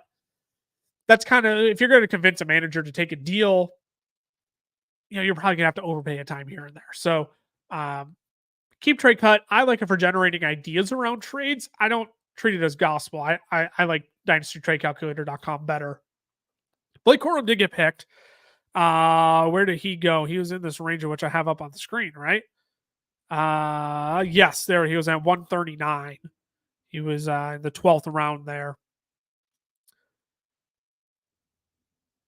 that's kind of, if you're going to convince a manager to take a deal, you're probably going to have to overpay a time here and there. So keep trade cut. I like it for generating ideas around trades. I don't treat it as gospel. I like dynastytradecalculator.com better. Blake Corum did get picked. Where did he go? He was in this range of which I have up on the screen, right? Yes, there he was at 139. He was in the 12th round there.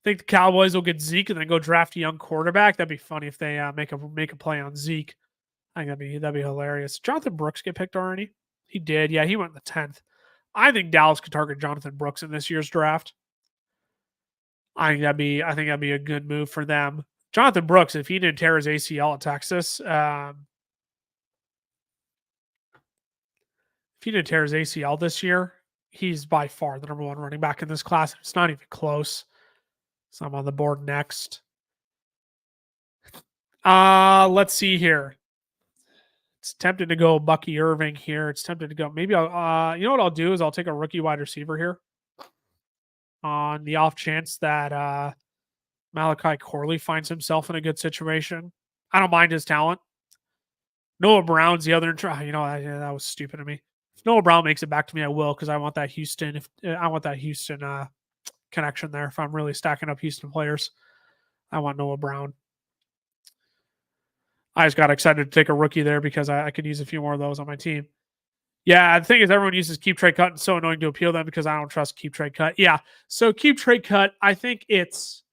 I think the Cowboys will get Zeke and then go draft a young quarterback. That'd be funny if they make a play on Zeke. I think that'd be hilarious. Jonathan Brooks get picked already? He did. Yeah, he went in the 10th. I think Dallas could target Jonathan Brooks in this year's draft. I think that'd be a good move for them. Jonathan Brooks, if he didn't tear his ACL at Texas, if he didn't tear his ACL this year, he's by far the number one running back in this class. It's not even close. So I'm on the board next. Let's see here. It's tempted to go Bucky Irving here. It's tempted to go. Maybe I'll, you know what I'll do is I'll take a rookie wide receiver here on the off chance that Malachi Corley finds himself in a good situation. I don't mind his talent. Noah Brown's the other. That was stupid of me. If Noah Brown makes it back to me, I will, because I want that Houston. Connection there. If I'm really stacking up Houston players, I want Noah Brown. I just got excited to take a rookie there because I could use a few more of those on my team. Yeah, the thing is, everyone uses keep trade cut, and it's so annoying to appeal them because I don't trust keep trade cut. Yeah, so keep trade cut, I think it's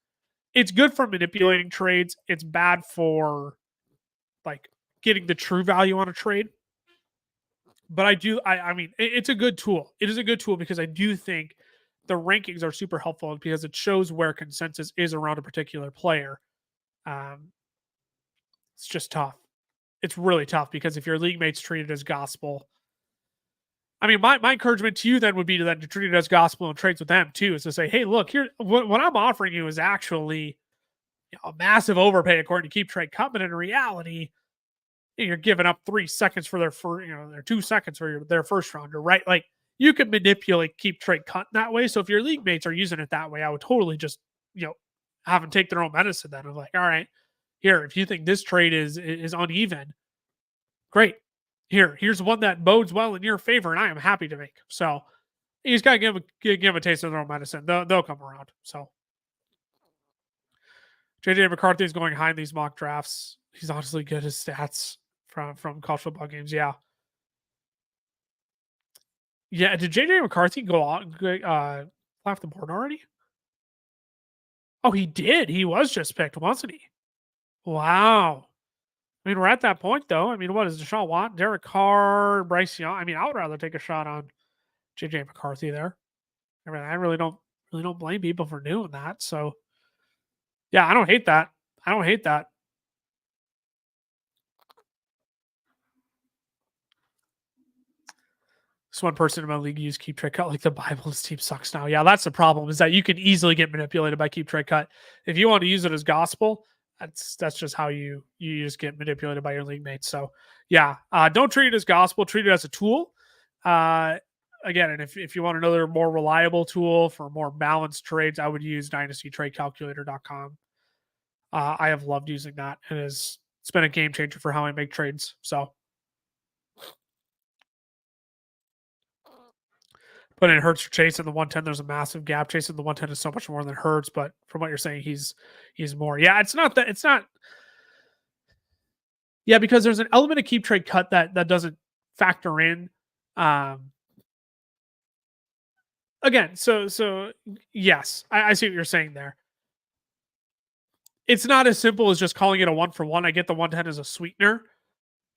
good for manipulating trades. It's bad for like getting the true value on a trade. But I mean, it's a good tool. It is a good tool because I do think the rankings are super helpful because it shows where consensus is around a particular player. It's just tough. It's really tough because if your league mates treat it as gospel, I mean, my encouragement to you then would be to treat it as gospel and trades with them too, is to say, hey, look, here, what I'm offering you is actually a massive overpay according to Keep Trade Cut, but in reality, you're giving up 3 seconds for their 2 seconds for their first rounder, right? Like, you can manipulate keep trade cut in that way. So if your league mates are using it that way, I would totally just, have them take their own medicine then. I'm like, all right, here, if you think this trade is uneven, great. Here's one that bodes well in your favor, and I am happy to make. So you just gotta give them a taste of their own medicine. They'll come around. So JJ McCarthy is going high in these mock drafts. He's honestly good at stats from college football games. Yeah. Yeah. Did JJ McCarthy go on off the board already? Oh, he did. He was just picked, wasn't he? Wow. I mean, we're at that point though. I mean, what is Deshaun Watt, Derek Carr, Bryce Young? I mean, I would rather take a shot on JJ McCarthy there. I mean, I really don't blame people for doing that. So yeah, I don't hate that. I don't hate that. This one person in my league used keep trade cut like the Bible. His team sucks now. Yeah, that's the problem, is that you can easily get manipulated by keep trade cut. If you want to use it as gospel, that's just how you just get manipulated by your league mates. So yeah, don't treat it as gospel. Treat it as a tool. Again, and if you want another more reliable tool for more balanced trades, I would use dynastytradecalculator.com. I have loved using that. It's been a game changer for how I make trades. So put in Hurts or Chase in the 110. There's a massive gap. Chase in the 110 is so much more than Hurts, but from what you're saying, he's more. Yeah, it's not that. It's not. Yeah, because there's an element of keep trade cut that doesn't factor in. Again, so yes, I see what you're saying there. It's not as simple as just calling it a 1-for-1. I get the 110 as a sweetener,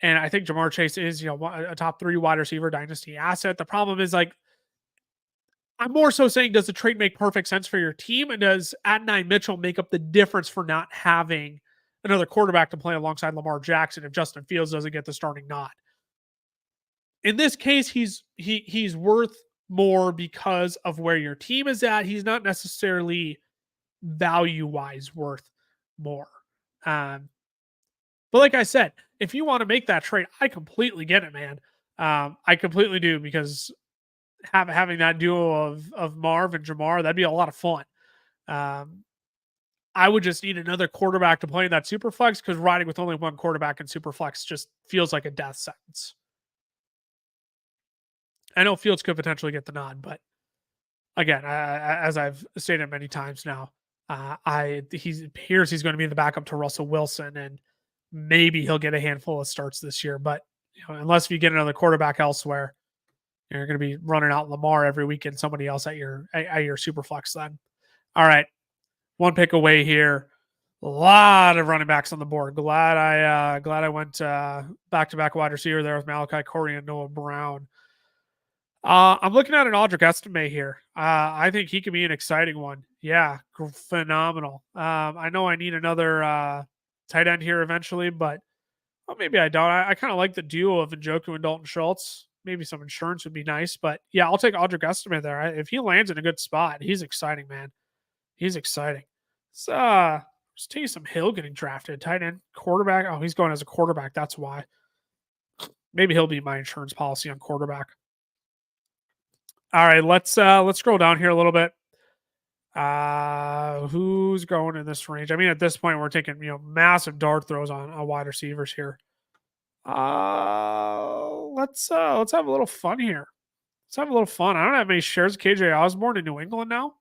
and I think Jamar Chase is a top 3 wide receiver dynasty asset. The problem is, like, I'm more so saying, does the trade make perfect sense for your team? And does Adonai Mitchell make up the difference for not having another quarterback to play alongside Lamar Jackson if Justin Fields doesn't get the starting nod? In this case, he's worth more because of where your team is at. He's not necessarily value-wise worth more. But like I said, if you want to make that trade, I completely get it, man. I completely do, because having that duo of Marv and Jamar, that'd be a lot of fun. I would just need another quarterback to play in that super flex, because riding with only one quarterback in super flex just feels like a death sentence. I know Fields could potentially get the nod, but again, as I've stated many times now, he's going to be the backup to Russell Wilson, and maybe he'll get a handful of starts this year. But unless you get another quarterback elsewhere, you're going to be running out Lamar every week and somebody else at your super flex then. All right, one pick away here. A lot of running backs on the board. Glad I went back to back wide receiver there with Malachi Corey and Noah Brown. I'm looking at an Audric Estime here. I think he could be an exciting one. Yeah, phenomenal. I know I need another tight end here eventually, but maybe I don't. I kind of like the duo of Njoku and Dalton Schultz. Maybe some insurance would be nice, but yeah, I'll take Audric Estime there. If he lands in a good spot, he's exciting, man. He's exciting. So, there's Taysom Hill getting drafted. Tight end, quarterback. Oh, he's going as a quarterback. That's why. Maybe he'll be my insurance policy on quarterback. All right, let's scroll down here a little bit. Who's going in this range? I mean, at this point, we're taking massive dart throws on wide receivers here. Let's have a little fun here. Let's have a little fun. I don't have any shares of KJ Osborne in New England now.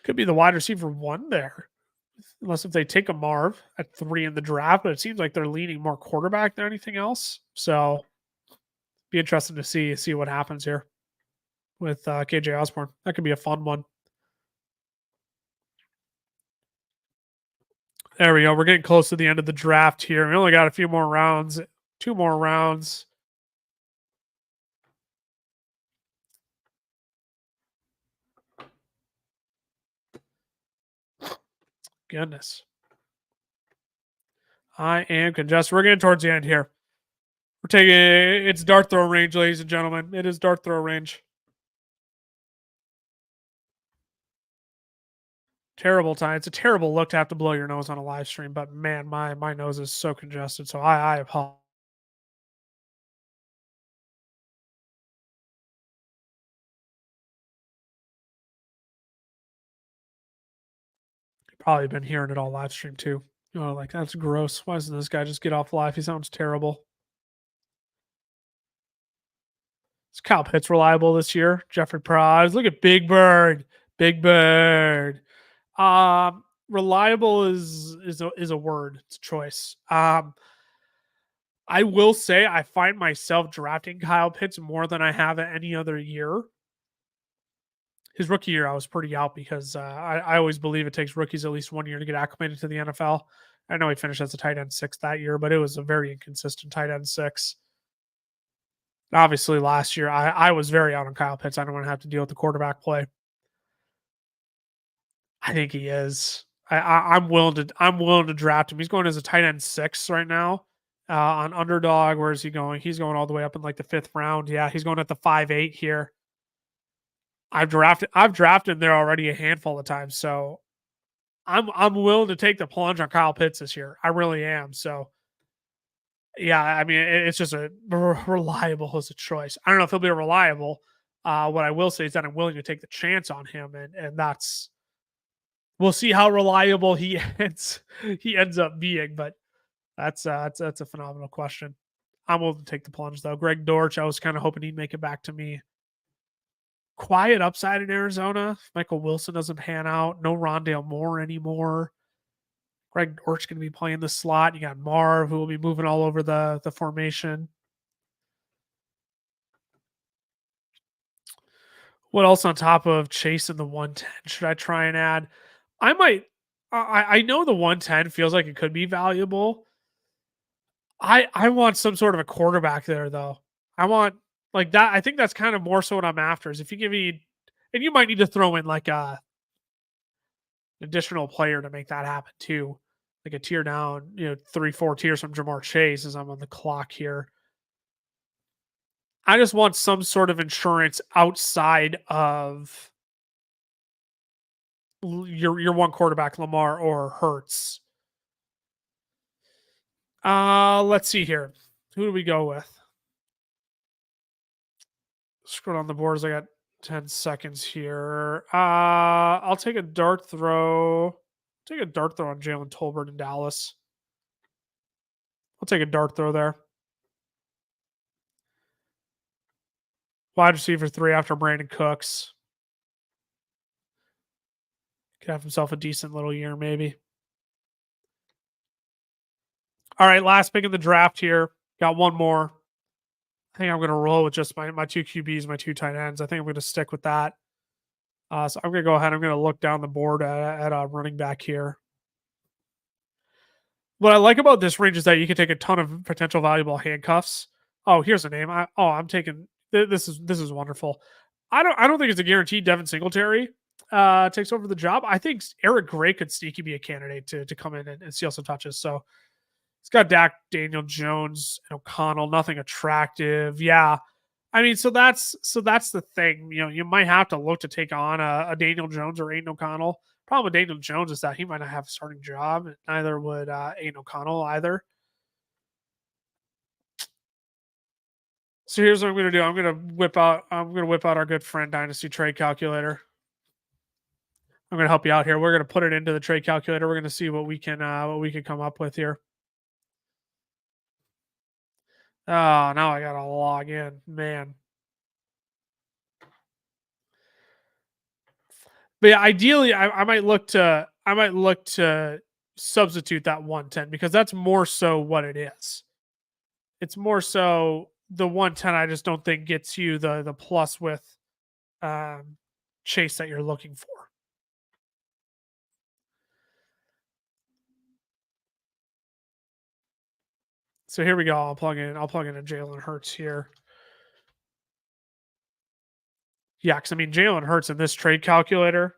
Could be the wide receiver 1 there, unless if they take a Marv at 3 in the draft. But it seems like they're leaning more quarterback than anything else. So, be interesting to see what happens here with KJ Osborne. That could be a fun one. There we go. We're getting close to the end of the draft here. We only got a few more rounds, 2 more rounds. Goodness. I am congested. We're getting towards the end here. We're taking it's dart throw range, ladies and gentlemen. It is dart throw range. Terrible time. It's a terrible look to have to blow your nose on a live stream, but man, my nose is so congested. So I apologize. Probably been hearing it all live stream too. Like that's gross. Why doesn't this guy just get off live? He sounds terrible. Is Kyle Pitts reliable this year? Jeffrey Prize. Look at Big Bird. Big Bird. Reliable is a word. It's a choice. I will say I find myself drafting Kyle Pitts more than I have at any other year. His rookie year, I was pretty out because I always believe it takes rookies at least 1 year to get acclimated to the NFL. I know he finished as a tight end 6 that year, but it was a very inconsistent tight end 6. Obviously, last year I was very out on Kyle Pitts. I don't want to have to deal with the quarterback play. I think he is. I'm willing to draft him. He's going as a tight end 6 right now on Underdog. Where is he going? He's going all the way up in like the 5th round. Yeah, he's going at the 5.8 here. I've drafted there already a handful of times, so I'm willing to take the plunge on Kyle Pitts this year. I really am. So yeah, I mean it's just a reliable as a choice. I don't know if he'll be reliable. What I will say is that I'm willing to take the chance on him, and that's we'll see how reliable he ends up being. But that's a phenomenal question. I'm willing to take the plunge though. Greg Dortch, I was kind of hoping he'd make it back to me. Quiet upside in Arizona. Michael Wilson doesn't pan out. No Rondale Moore anymore. Greg Dortch going to be playing the slot. You got Marv, who will be moving all over the formation. What else on top of Chase and the 110 should I try and add? I might. I know the 110 feels like it could be valuable. I want some sort of a quarterback there though. I want like that. I think that's kind of more so what I'm after. Is if you give me, and you might need to throw in like a additional player to make that happen too, like a tier down, 3-4 tiers from Jamar Chase as I'm on the clock here. I just want some sort of insurance outside of your one quarterback, Lamar or Hurts. Let's see here. Who do we go with? Scroll down the boards. I got 10 seconds here. I'll take a dart throw. Take a dart throw on Jalen Tolbert in Dallas. I'll take a dart throw there. Wide receiver 3 after Brandon Cooks. Could have himself a decent little year, maybe. All right, last pick in the draft here. Got one more. I think I'm going to roll with just my 2 QBs, my 2 tight ends. I think I'm going to stick with that. So I'm going to go ahead. I'm going to look down the board at a running back here. What I like about this range is that you can take a ton of potential valuable handcuffs. Oh, here's a name. I'm taking this is wonderful. I don't think it's a guarantee Devin Singletary takes over the job. I think Eric Gray could sneaky be a candidate to come in and steal some touches. So it's got Dak, Daniel Jones, and O'Connell. Nothing attractive. Yeah. I mean, so that's the thing. You might have to look to take on a Daniel Jones or Aiden O'Connell. Problem with Daniel Jones is that he might not have a starting job, and neither would Aiden O'Connell either. So here's what I'm going to do. I'm going to whip out our good friend Dynasty Trade Calculator. I'm going to help you out here. We're going to put it into the trade calculator. We're going to see what we can come up with here. Oh, now I got to log in, man. But yeah, ideally, I might look to substitute that 110 because that's more so what it is. It's more so the 110. I just don't think gets you the plus with Chase that you're looking for. So here we go. I'll plug in a Jalen Hurts here. Yeah, because I mean Jalen Hurts in this trade calculator.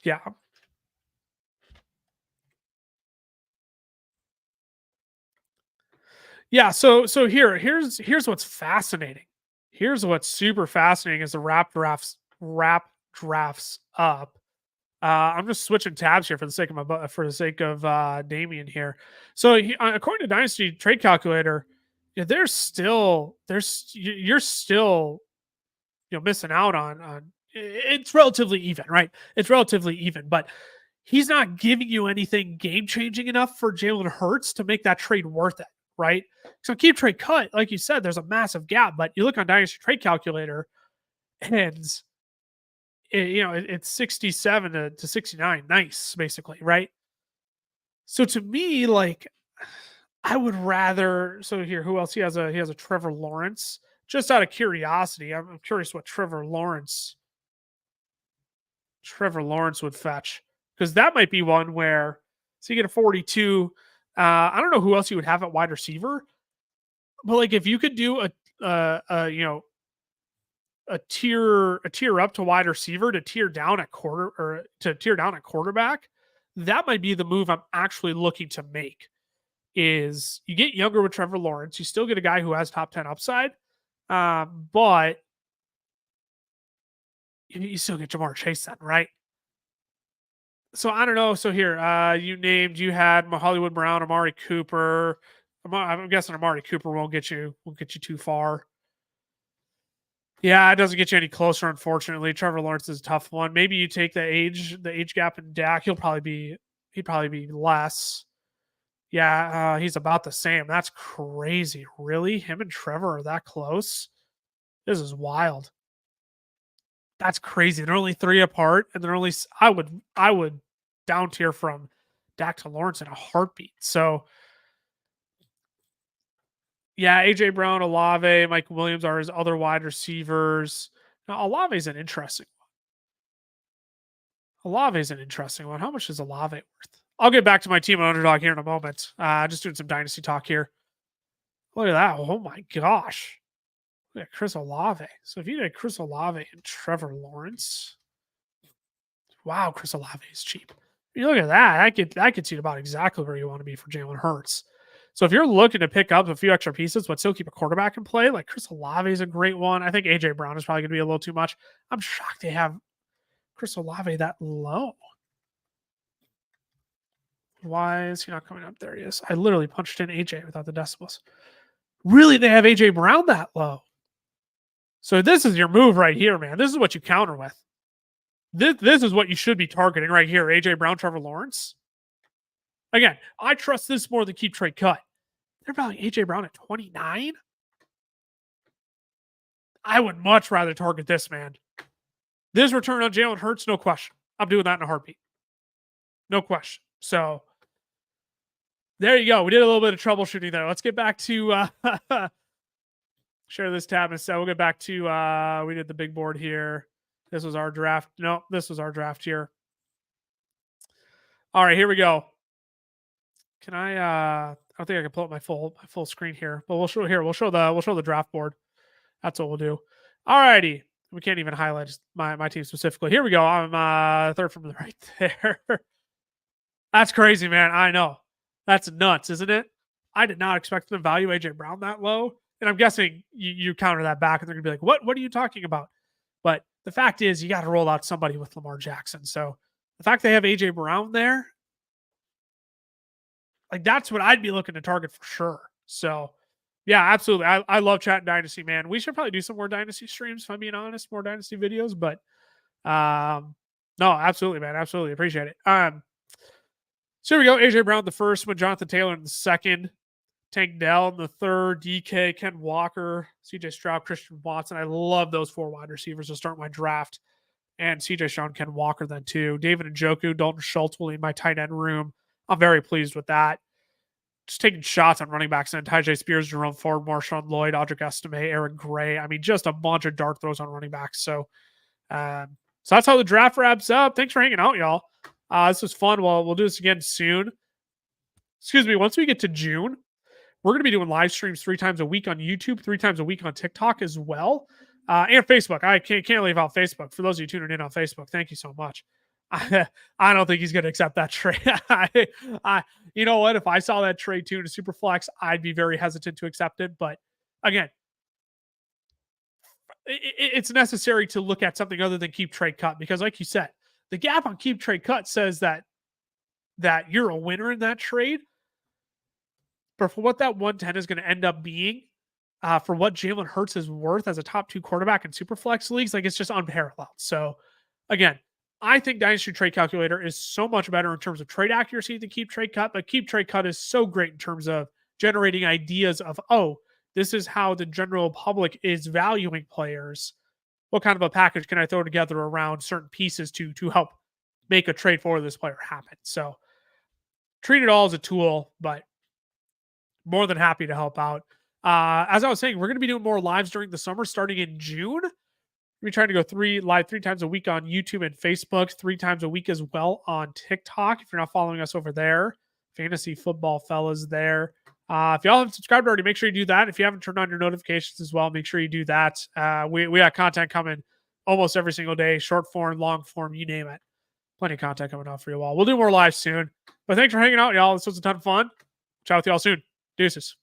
Yeah. Yeah, so here's what's fascinating. Here's what's super fascinating is the wrap drafts up. I'm just switching tabs here for the sake of Damien here. So according to Dynasty Trade Calculator, you're still missing out on it's relatively even, right? It's relatively even, but he's not giving you anything game changing enough for Jalen Hurts to make that trade worth it, right? So keep trade cut, like you said, there's a massive gap, but you look on Dynasty Trade Calculator, and it's 67 to 69, nice, basically, right? So to me, like, I would rather. So here, who else? He has a Trevor Lawrence. Just out of curiosity, I'm curious what Trevor Lawrence would fetch, because that might be one where, so you get a 42. I don't know who else you would have at wide receiver, but like if you could do a tier up to wide receiver to tier down at quarterback, that might be the move I'm actually looking to make. Is you get younger with Trevor Lawrence, you still get a guy who has top 10 upside, but you still get Jamar Chase then, right? So I don't know. So here, you had Hollywood Brown, Amari Cooper. I'm guessing Amari Cooper won't get you too far. Yeah, it doesn't get you any closer, unfortunately. Trevor Lawrence is a tough one. Maybe you take the age gap in Dak. He'd probably be less. Yeah, he's about the same. That's crazy. Really? Him and Trevor are that close? This is wild. That's crazy. They're only 3 apart, and they're only I would down tier from Dak to Lawrence in a heartbeat. So yeah, AJ Brown, Olave, Mike Williams are his other wide receivers. Now Olave's an interesting Olave's an interesting one. How much is Olave worth? I'll get back to my team on Underdog here in a moment. Just doing some dynasty talk here. Look at that. Oh my gosh. Look at Chris Olave. So if you did Chris Olave and Trevor Lawrence, wow, Chris Olave is cheap. You look at that. That gets you about exactly where you want to be for Jalen Hurts. So if you're looking to pick up a few extra pieces, but still keep a quarterback in play, like Chris Olave is a great one. I think AJ Brown is probably going to be a little too much. I'm shocked they have Chris Olave that low. Why is he not coming up? There he is. I literally punched in AJ without the decimals. Really, they have AJ Brown that low. So this is your move right here, man. This is what you counter with. This is what you should be targeting right here. AJ Brown, Trevor Lawrence. Again, I trust this more than keep trade cut. They're valuing AJ Brown at 29. I would much rather target this, man. This return on Jalen Hurts, no question. I'm doing that in a heartbeat. No question. So there you go. We did a little bit of troubleshooting there. Let's get back to share this tab instead. We'll get back to we did the big board here. This was our draft. No, this was our draft here. All right, here we go. Can I don't think I can pull up my full screen here, but we'll show the draft board. That's what we'll do. All righty. We can't even highlight my team specifically. Here we go. I'm third from the right there. That's crazy, man. I know. That's nuts, isn't it? I did not expect them to value AJ Brown that low. And I'm guessing you counter that back and they're gonna be like, what are you talking about? But the fact is you got to roll out somebody with Lamar Jackson. So the fact they have AJ Brown there, like that's what I'd be looking to target for sure. So yeah, absolutely. I love chatting Dynasty, man. We should probably do some more Dynasty streams, if I'm being honest, more Dynasty videos. But no, absolutely, man. Absolutely. Appreciate it. So here we go. AJ Brown the first one, Jonathan Taylor in the second, Tank Dell in the third, DK, Ken Walker, CJ Stroud, Christian Watson. I love those 4 wide receivers to start my draft. And CJ Stroud, Ken Walker then too. David Njoku, Dalton Schultz will lead my tight end room. I'm very pleased with that. Just taking shots on running backs and Tyjae Spears, Jerome Ford, Marshawn Lloyd, Audric Estime, Aaron Gray. I mean, just a bunch of dart throws on running backs. So that's how the draft wraps up. Thanks for hanging out, y'all. This was fun. Well, we'll do this again soon. Excuse me. Once we get to June, we're going to be doing live streams 3 times a week on YouTube, 3 times a week on TikTok as well, and Facebook. I can't leave out Facebook. For those of you tuning in on Facebook, thank you so much. I don't think he's going to accept that trade. You know what? If I saw that trade too in a super flex, I'd be very hesitant to accept it. But again, it's necessary to look at something other than keep trade cut, because like you said, the gap on keep trade cut says that you're a winner in that trade. But for what that 110 is going to end up being, for what Jalen Hurts is worth as a top 2 quarterback in Superflex leagues, like it's just unparalleled. So again, I think Dynasty Trade Calculator is so much better in terms of trade accuracy than Keep Trade Cut, but Keep Trade Cut is so great in terms of generating ideas of, oh, this is how the general public is valuing players. What kind of a package can I throw together around certain pieces to help make a trade for this player happen? So treat it all as a tool, but more than happy to help out. As I was saying, we're going to be doing more lives during the summer starting in June. We're trying to go 3 times a week on YouTube and Facebook, 3 times a week as well on TikTok. If you're not following us over there, Fantasy Football Fellas there. If y'all haven't subscribed already, make sure you do that. If you haven't turned on your notifications as well, make sure you do that. We got content coming almost every single day, short form, long form, you name it. Plenty of content coming out for you all. We'll do more live soon. But thanks for hanging out, y'all. This was a ton of fun. Chat with y'all soon. Deuces.